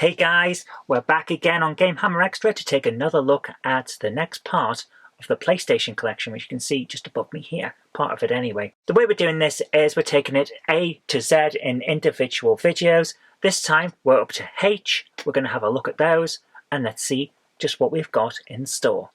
Hey guys, we're back again on Game Hammer Extra to take another look at the next part of the PlayStation collection, which you can see just above me here, part of it anyway. The way we're doing this is we're taking it A to Z in individual videos. This time we're up to H, we're going to have a look at those, and let's see just what we've got in store.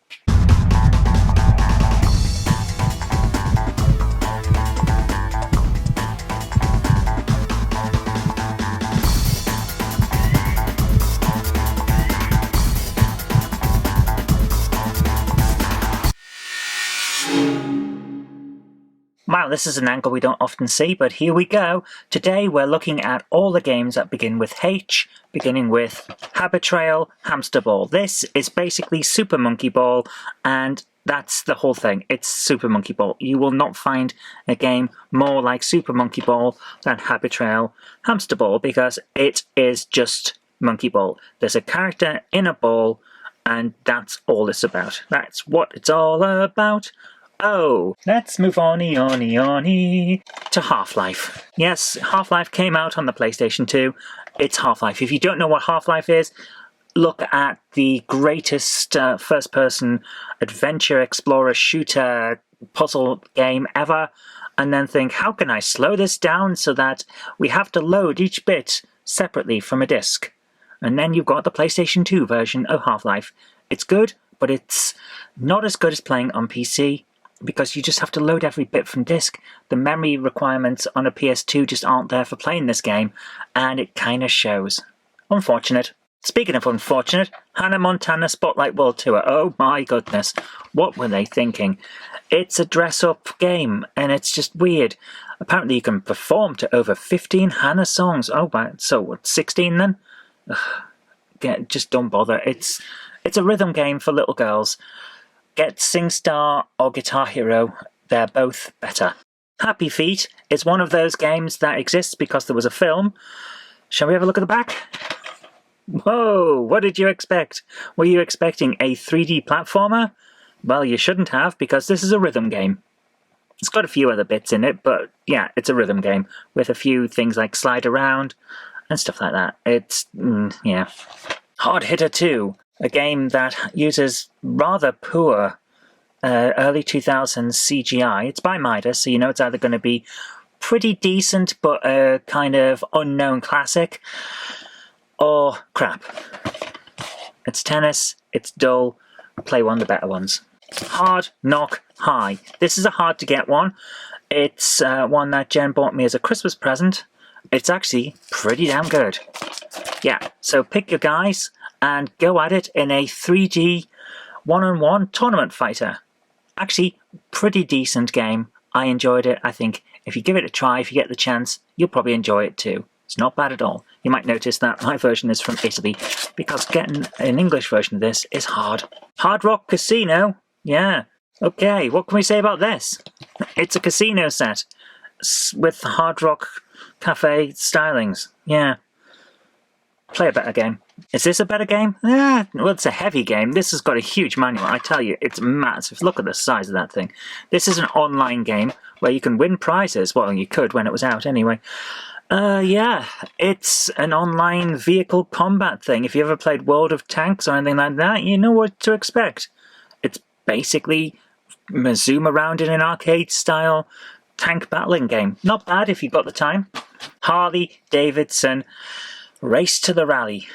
Wow, this is an angle we don't often see, but here we go. Today we're looking at all the games that begin with H, beginning with Habit Trail, Hamster Ball. This is basically Super Monkey Ball, and that's the whole thing. It's Super Monkey Ball. You will not find a game more like Super Monkey Ball than Habit Trail, Hamster Ball, because it is just Monkey Ball. There's a character in a ball, and that's all it's about. That's what it's all about. Oh, let's move on to HalfLife. Yes, HalfLife came out on the PlayStation 2. It's HalfLife. If you don't know what HalfLife is, look at the greatest first-person adventure, explorer, shooter, puzzle game ever, and then think, how can I slow this down so that we have to load each bit separately from a disc? And then you've got the PlayStation 2 version of HalfLife. It's good, but it's not as good as playing on PC, because you just have to load every bit from disk. The memory requirements on a PS2 just aren't there for playing this game, and it kind of shows. Unfortunate. Speaking of unfortunate, Hannah Montana Spotlight World Tour. Oh my goodness, what were they thinking? It's a dress-up game, and it's just weird. Apparently you can perform to over 15 Hannah songs. Oh, so what, 16 then? Ugh, just don't bother. It's a rhythm game for little girls. Get SingStar or Guitar Hero, they're both better. Happy Feet is one of those games that exists because there was a film. Shall we have a look at the back? Whoa, what did you expect? Were you expecting a 3D platformer? Well, you shouldn't have, because this is a rhythm game. It's got a few other bits in it, but yeah, it's a rhythm game with a few things like slide around and stuff like that. It's, yeah. Hard Hitter 2. A game that uses rather poor early 2000s CGI. It's by Midas, so you know it's either going to be pretty decent but a kind of unknown classic, or crap. It's tennis, it's dull, play one of the better ones. Hard Knock High. This is a hard to get one. It's one that Jen bought me as a Christmas present. It's actually pretty damn good. Yeah, so pick your guys and go at it in a 3D one-on-one tournament fighter. Actually, pretty decent game. I enjoyed it. I think if you give it a try, if you get the chance, you'll probably enjoy it too. It's not bad at all. You might notice that my version is from Italy, because getting an English version of this is hard. Hard Rock Casino? Yeah. Okay, what can we say about this? It's a casino set with Hard Rock Cafe stylings. Yeah. Play a better game. Is this a better game? Yeah, well, it's a heavy game. This has got a huge manual. I tell you, it's massive. Look at the size of that thing. This is an online game where you can win prizes. Well, you could when it was out anyway. Yeah, it's an online vehicle combat thing. If you ever played World of Tanks or anything like that, you know what to expect. It's basically zoom around in an arcade-style tank battling game. Not bad if you've got the time. Harley Davidson Race to the Rally.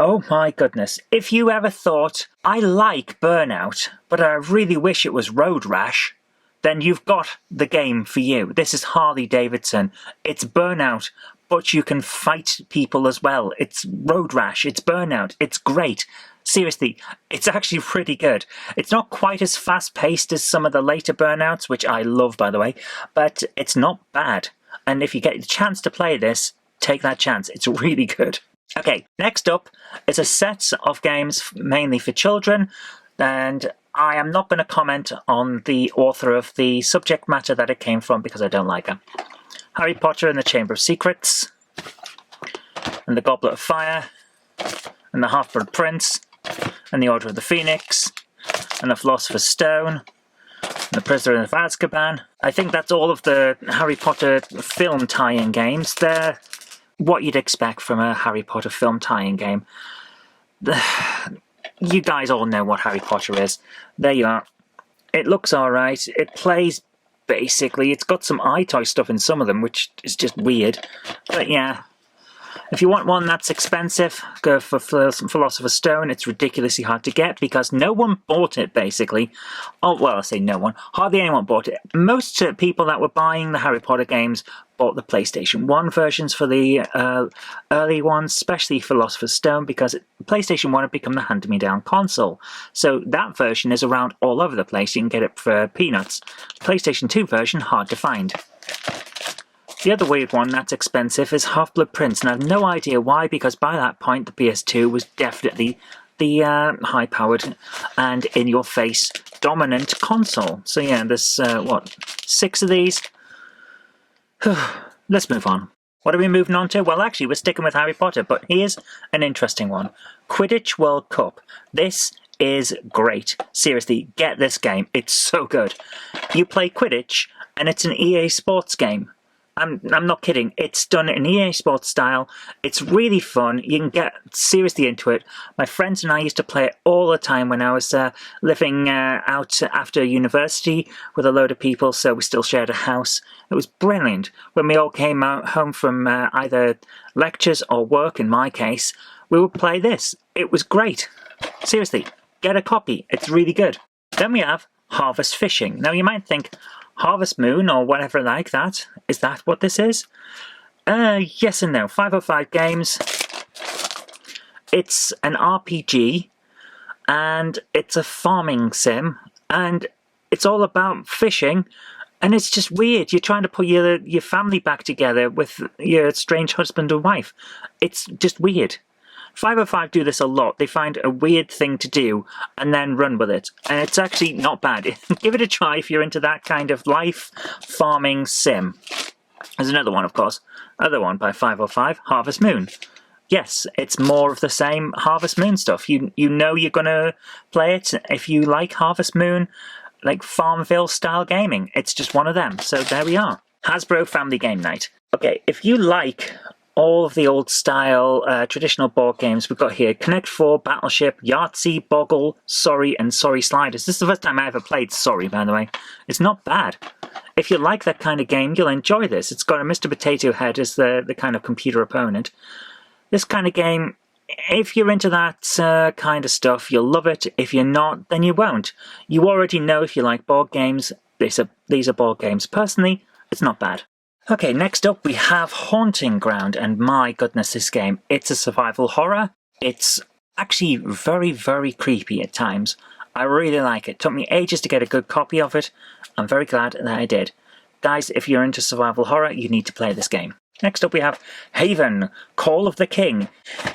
Oh my goodness. If you ever thought, I like Burnout, but I really wish it was Road Rash, then you've got the game for you. This is Harley Davidson. It's Burnout, but you can fight people as well. It's Road Rash. It's Burnout. It's great. Seriously, it's actually pretty good. It's not quite as fast-paced as some of the later Burnouts, which I love, by the way, but it's not bad. And if you get the chance to play this, take that chance. It's really good. Okay, next up is a set of games mainly for children, and I am not going to comment on the author of the subject matter that it came from because I don't like her. Harry Potter and the Chamber of Secrets, and the Goblet of Fire, and the Half-Blood Prince, and the Order of the Phoenix, and the Philosopher's Stone, and the Prisoner of Azkaban. I think that's all of the Harry Potter film tie-in games. They're what you'd expect from a Harry Potter film tie-in game. You guys all know what Harry Potter is. There you are. It looks alright. It plays basically. It's got some iToy stuff in some of them, which is just weird. But yeah. If you want one that's expensive, go for Philosopher's Stone. It's ridiculously hard to get because no one bought it, basically. Oh, well, I say no one. Hardly anyone bought it. Most people that were buying the Harry Potter games bought the PlayStation 1 versions for the early ones, especially Philosopher's Stone, because PlayStation 1 had become the hand-me-down console. So that version is around all over the place. You can get it for peanuts. PlayStation 2 version, hard to find. The other weird one that's expensive is Half-Blood Prince, and I have no idea why, because by that point the PS2 was definitely the high-powered and in-your-face dominant console. So yeah, there's, what, 6 of these? Let's move on. What are we moving on to? Well, actually, we're sticking with Harry Potter, but here's an interesting one. Quidditch World Cup. This is great. Seriously, get this game. It's so good. You play Quidditch, and it's an EA Sports game. I'm not kidding. It's done in EA Sports style. It's really fun. You can get seriously into it. My friends and I used to play it all the time when I was living out after university with a load of people, so we still shared a house. It was brilliant. When we all came home from either lectures or work, in my case, we would play this. It was great. Seriously, get a copy. It's really good. Then we have Harvest Fishing. Now you might think, Harvest Moon or whatever like that. Is that what this is? Yes and no. 505 Games. It's an RPG and it's a farming sim and it's all about fishing and it's just weird. You're trying to put your family back together with your strange husband or wife. It's just weird. 505 do this a lot. They find a weird thing to do and then run with it. And it's actually not bad. Give it a try if you're into that kind of life farming sim. There's another one, of course. Another one by 505, Harvest Moon. Yes, it's more of the same Harvest Moon stuff. You know you're going to play it if you like Harvest Moon, like Farmville style gaming. It's just one of them. So there we are. Hasbro Family Game Night. Okay, if you like all of the old style traditional board games we've got here, Connect 4, Battleship, Yahtzee, Boggle, Sorry, and Sorry Sliders. This is the first time I ever played Sorry, by the way. It's not bad. If you like that kind of game, you'll enjoy this. It's got a Mr. Potato Head as the kind of computer opponent. This kind of game, if you're into that kind of stuff, you'll love it. If you're not, then you won't. You already know if you like board games. These are board games. Personally, it's not bad. Okay, next up we have Haunting Ground, and my goodness, this game, it's a survival horror. It's actually very, very creepy at times. I really like it. Took me ages to get a good copy of it. I'm very glad that I did. Guys, if you're into survival horror, you need to play this game. Next up we have Haven, Call of the King.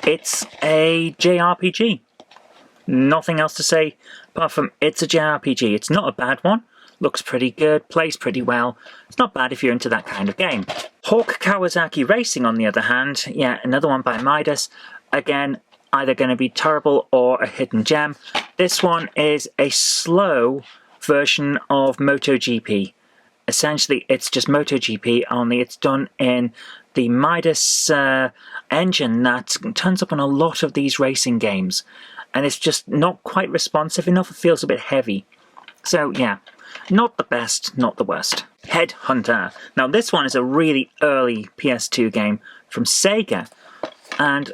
It's a JRPG. Nothing else to say apart from it's a JRPG. It's not a bad one. Looks pretty good, plays pretty well. It's not bad if you're into that kind of game. Hawk Kawasaki Racing, on the other hand, yeah, another one by Midas. Again, either going to be terrible or a hidden gem. This one is a slow version of MotoGP. Essentially, it's just MotoGP, only it's done in the Midas engine that turns up on a lot of these racing games. And it's just not quite responsive enough. It feels a bit heavy. So, yeah. Not the best, not the worst. Headhunter. Now this one is a really early PS2 game from Sega. And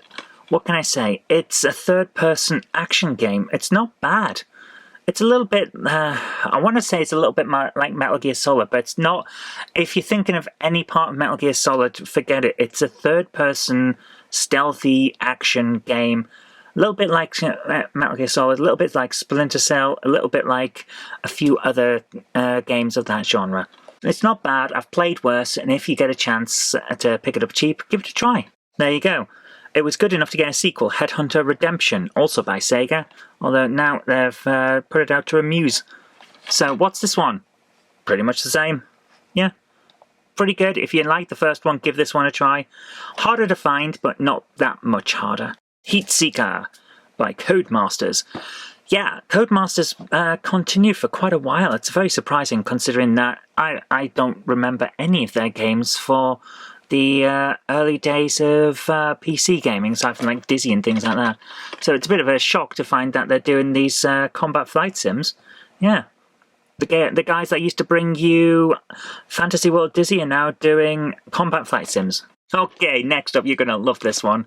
what can I say? It's a third-person action game. It's not bad. It's a little bit, I want to say it's a little bit like Metal Gear Solid, but it's not. If you're thinking of any part of Metal Gear Solid, forget it. It's a third-person stealthy action game. A little bit like Metal Gear Solid, a little bit like Splinter Cell, a little bit like a few other games of that genre. It's not bad, I've played worse, and if you get a chance to pick it up cheap, give it a try. There you go. It was good enough to get a sequel, Headhunter Redemption, also by Sega, although now they've put it out to Amuse. So what's this one? Pretty much the same. Yeah. Pretty good. If you like the first one, give this one a try. Harder to find, but not that much harder. Heatseeker by Codemasters. Yeah, Codemasters continued for quite a while. It's very surprising considering that I don't remember any of their games for the early days of PC gaming, aside from like Dizzy and things like that. So it's a bit of a shock to find that they're doing these combat flight sims. Yeah. The guys that used to bring you Fantasy World Dizzy are now doing combat flight sims. Okay, next up, you're going to love this one.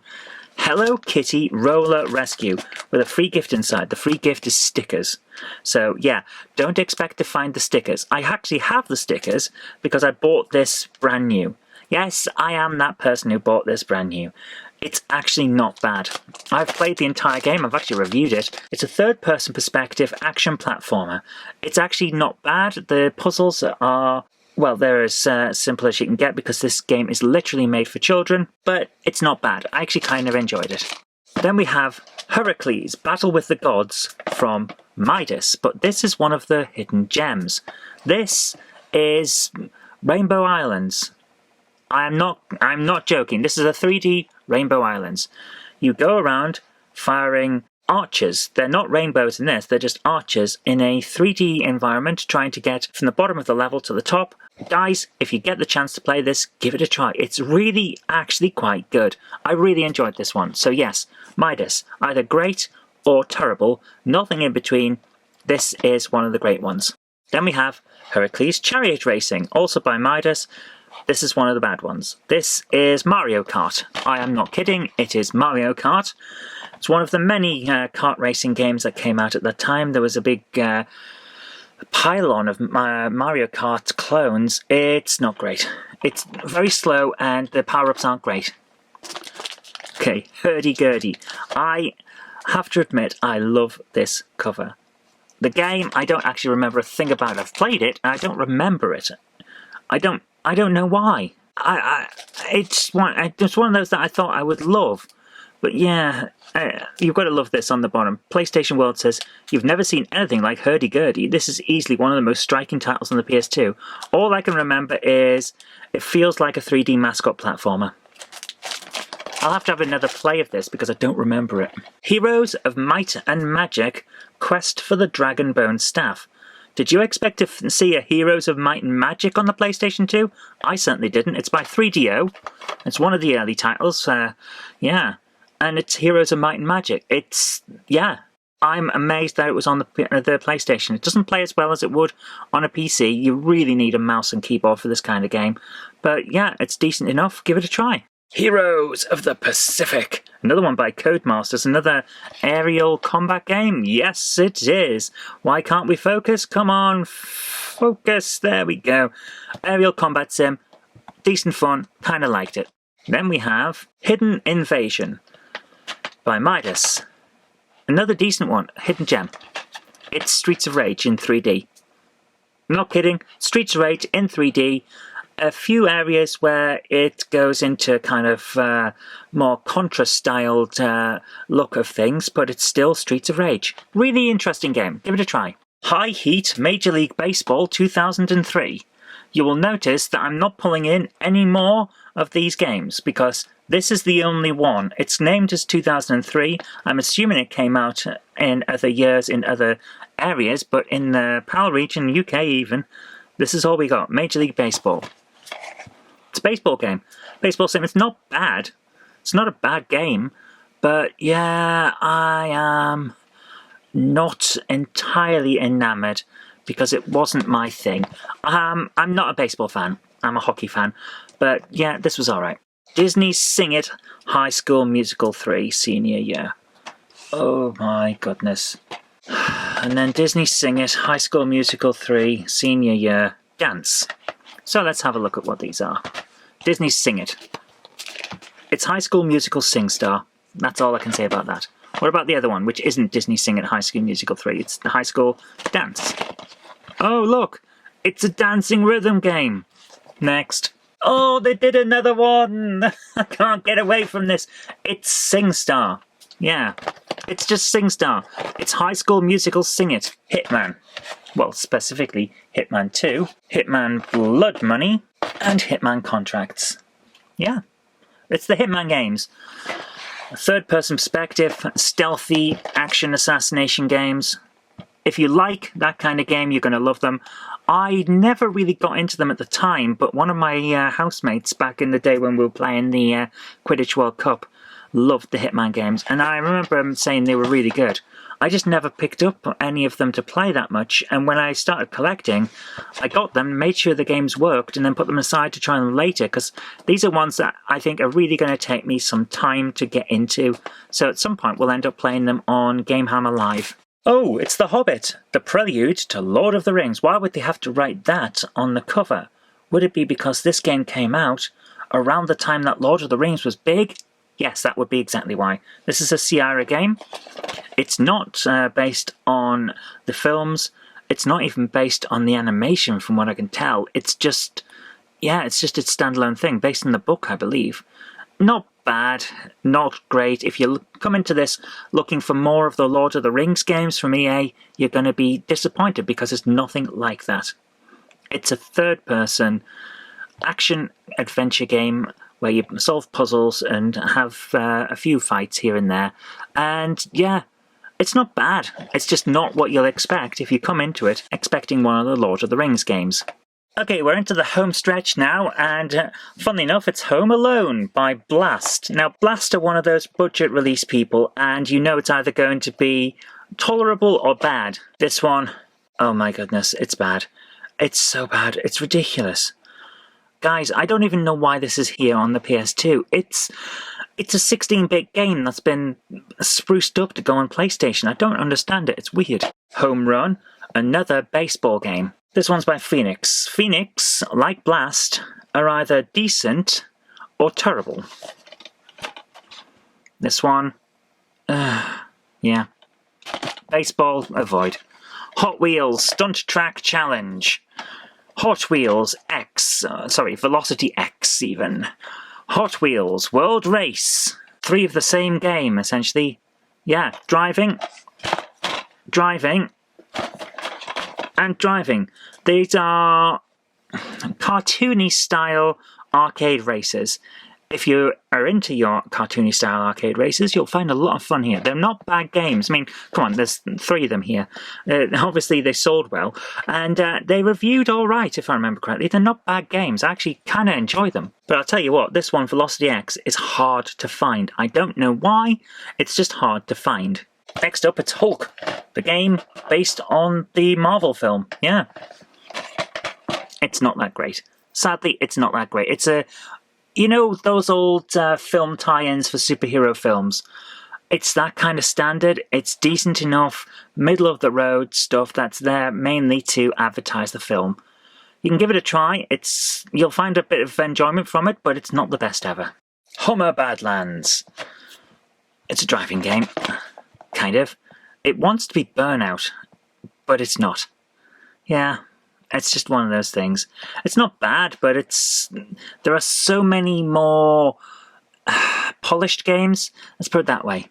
Hello Kitty Roller Rescue, with a free gift inside. The free gift is stickers. So yeah, don't expect to find the stickers. I actually have the stickers because I bought this brand new. Yes, I am that person who bought this brand new. It's actually not bad. I've played the entire game, I've actually reviewed it. It's a third-person perspective action platformer. It's actually not bad. The puzzles are, well, they're as simple as you can get because this game is literally made for children, but it's not bad. I actually kind of enjoyed it. Then we have Heracles, Battle with the Gods from Midas, but this is one of the hidden gems. This is Rainbow Islands. I'm not joking. This is a 3D Rainbow Islands. You go around firing archers. They're not rainbows in this, they're just archers in a 3D environment trying to get from the bottom of the level to the top. Guys, if you get the chance to play this, give it a try. It's really actually quite good. I really enjoyed this one. So yes, Midas, either great or terrible, nothing in between. This is one of the great ones. Then we have Heracles Chariot Racing, also by Midas. This is one of the bad ones. This is Mario Kart. I am not kidding, it is Mario Kart. It's one of the many kart racing games that came out at that time. There was a big pylon of Mario Kart clones. It's not great. It's very slow and the power-ups aren't great. Okay, Hurdy Gurdy. I have to admit, I love this cover. The game, I don't actually remember a thing about. I've played it, and I don't remember it. I don't know why. It's one of those that I thought I would love. But yeah, you've got to love this on the bottom. PlayStation World says, you've never seen anything like Hurdy Gurdy. This is easily one of the most striking titles on the PS2. All I can remember is it feels like a 3D mascot platformer. I'll have to have another play of this because I don't remember it. Heroes of Might and Magic, Quest for the Dragonbone Staff. Did you expect to see a Heroes of Might and Magic on the PlayStation 2? I certainly didn't. It's by 3DO. It's one of the early titles. Yeah. And it's Heroes of Might and Magic. Yeah. I'm amazed that it was on the PlayStation. It doesn't play as well as it would on a PC. You really need a mouse and keyboard for this kind of game. But yeah, it's decent enough. Give it a try. Heroes of the Pacific. Another one by Codemasters. Another aerial combat game. Yes, it is. Why can't we focus? Come on, focus. There we go. Aerial combat sim. Decent fun. Kind of liked it. Then we have Hidden Invasion by Midas. Another decent one. Hidden gem. It's Streets of Rage in 3D. I'm not kidding. Streets of Rage in 3D. A few areas where it goes into kind of more Contra-styled look of things, but it's still Streets of Rage. Really interesting game. Give it a try. High Heat Major League Baseball 2003. You will notice that I'm not pulling in any more of these games because this is the only one. It's named as 2003. I'm assuming it came out in other years in other areas, but in the PAL region, UK even, this is all we got. Major League Baseball. It's a baseball game. Baseball sim. It's not bad. It's not a bad game. But yeah, I am not entirely enamored because it wasn't my thing. I'm not a baseball fan. I'm a hockey fan. But yeah, this was alright. Disney's Sing It! High School Musical 3 Senior Year. Oh my goodness. And then Disney Sing It! High School Musical 3 Senior Year Dance. So let's have a look at what these are. Disney Sing It! It's High School Musical SingStar. That's all I can say about that. What about the other one, which isn't Disney Sing It! High School Musical 3? It's the High School Dance. Oh, look! It's a dancing rhythm game. Next. Oh, they did another one! I can't get away from this. It's SingStar. Yeah. It's just SingStar. It's High School Musical Sing It! Hitman. Well, specifically Hitman 2, Hitman Blood Money, and Hitman Contracts. Yeah, it's the Hitman games. Third-person perspective, stealthy action assassination games. If you like that kind of game, you're going to love them. I never really got into them at the time, but one of my housemates back in the day when we were playing the Quidditch World Cup loved the Hitman games, and I remember him saying they were really good. I just never picked up any of them to play that much, and when I started collecting, I got them, made sure the games worked, and then put them aside to try them later, because these are ones that I think are really going to take me some time to get into, so at some point we'll end up playing them on Game Hammer Live. Oh, it's The Hobbit, the prelude to Lord of the Rings. Why would they have to write that on the cover? Would it be because this game came out around the time that Lord of the Rings was big? Yes, that would be exactly why. This is a Sierra game. It's not based on the films. It's not even based on the animation, from what I can tell. It's just, yeah, it's just its standalone thing, based on the book, I believe. Not bad, not great. If you come into this looking for more of the Lord of the Rings games from EA, you're going to be disappointed because it's nothing like that. It's a third-person action-adventure game where you solve puzzles and have a few fights here and there. And yeah, it's not bad. It's just not what you'll expect if you come into it expecting one of the Lord of the Rings games. Okay, we're into the home stretch now, and funnily enough, it's Home Alone by Blast. Now, Blast are one of those budget release people, and you know it's either going to be tolerable or bad. This one, oh my goodness, it's bad. It's so bad, it's ridiculous. Guys, I don't even know why this is here on the PS2. It's a 16-bit game that's been spruced up to go on PlayStation. I don't understand it, it's weird. Home Run, another baseball game. This one's by Phoenix. Phoenix, like Blast, are either decent or terrible. This one, yeah. Baseball, avoid. Hot Wheels Stunt Track Challenge. Hot Wheels X, Velocity X even. Hot Wheels World Race. 3 of the same game, essentially. Yeah, driving, and driving. These are cartoony style arcade races. If you are into your cartoony style arcade races, you'll find a lot of fun here. They're not bad games. I mean, come on, there's 3 of them here. Obviously, they sold well, and they reviewed all right, if I remember correctly. They're not bad games. I actually kind of enjoy them. But I'll tell you what, this one, Velocity X, is hard to find. I don't know why. It's just hard to find. Next up, it's Hulk, the game based on the Marvel film. Yeah. It's not that great. Sadly, it's not that great. It's a... You know those old film tie-ins for superhero films? It's that kind of standard. It's decent enough, middle-of-the-road stuff that's there mainly to advertise the film. You can give it a try. You'll find a bit of enjoyment from it, but it's not the best ever. Homer Badlands. It's a driving game. Kind of. It wants to be Burnout, but it's not. Yeah, it's just one of those things. It's not bad, but there are so many more polished games. Let's put it that way.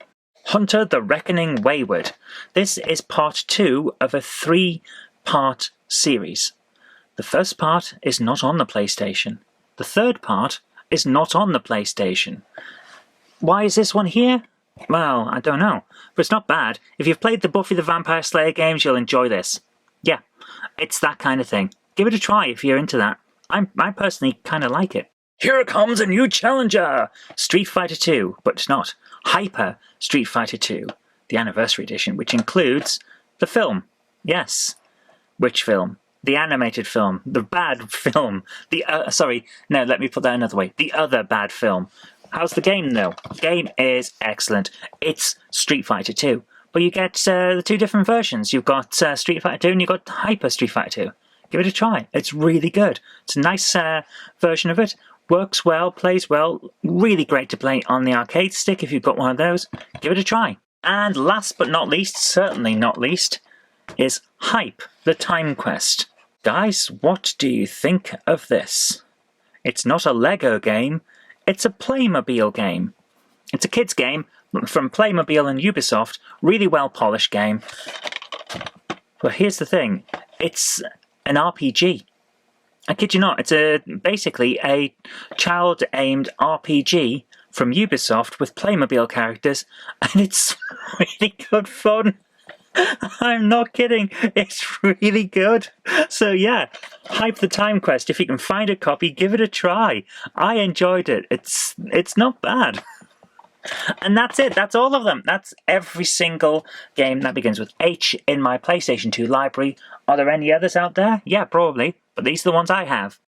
Hunter the Reckoning Wayward. This is part 2 of a 3-part series. The first part is not on the PlayStation. The third part is not on the PlayStation. Why is this one here? Well, I don't know, but it's not bad. If you've played the Buffy the Vampire Slayer games, you'll enjoy this. Yeah, it's that kind of thing. Give it a try if you're into that. I personally kind of like it. Here comes a new challenger! Street Fighter 2, but it's not. Hyper Street Fighter 2, the Anniversary Edition, which includes the film. Yes. Which film? The animated film. The bad film. Let me put that another way. The other bad film. How's the game, though? The game is excellent. It's Street Fighter 2. But you get the 2 different versions. You've got Street Fighter 2 and you've got Hyper Street Fighter 2. Give it a try. It's really good. It's a nice version of it. Works well, plays well. Really great to play on the arcade stick if you've got one of those. Give it a try. And last but not least, certainly not least, is Hype, the Time Quest. Guys, what do you think of this? It's not a Lego game. It's a Playmobil game. It's a kids game from Playmobil and Ubisoft. Really well polished game. But here's the thing. It's an RPG. I kid you not. It's basically a child-aimed RPG from Ubisoft with Playmobil characters. And it's really good fun. I'm not kidding. It's really good. So yeah, Hype the Time Quest. If you can find a copy, give it a try. I enjoyed it. It's not bad. And that's it. That's all of them. That's every single game that begins with H in my PlayStation 2 library. Are there any others out there? Yeah, probably. But these are the ones I have.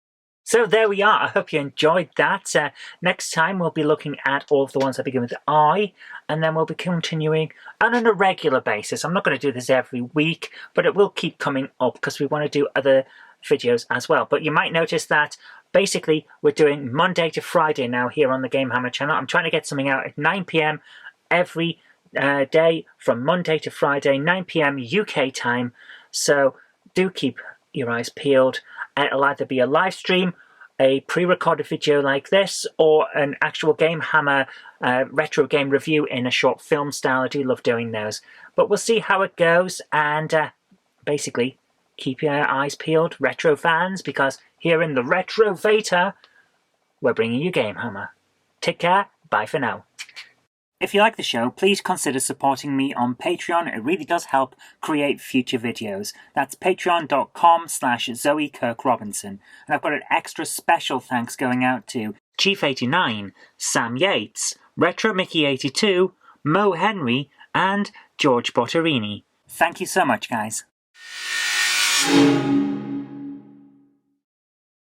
So there we are. I hope you enjoyed that. Next time we'll be looking at all of the ones that begin with I, and then we'll be continuing on an irregular basis. I'm not going to do this every week, but it will keep coming up because we want to do other videos as well. But you might notice that basically we're doing Monday to Friday now here on the Game Hammer channel. I'm trying to get something out at 9 PM every day from Monday to Friday, 9 PM UK time. So do keep your eyes peeled. It'll either be a live stream, a pre-recorded video like this, or an actual Game Hammer retro game review in a short film style. I do love doing those. But we'll see how it goes, and basically keep your eyes peeled, retro fans, because here in the Retrovator, we're bringing you Game Hammer. Take care, bye for now. If you like the show, please consider supporting me on Patreon. It really does help create future videos. That's patreon.com/Zoe Kirk Robinson. And I've got an extra special thanks going out to Chief89, Sam Yates, Retro Mickey 82, Mo Henry, and George Bortorini. Thank you so much, guys.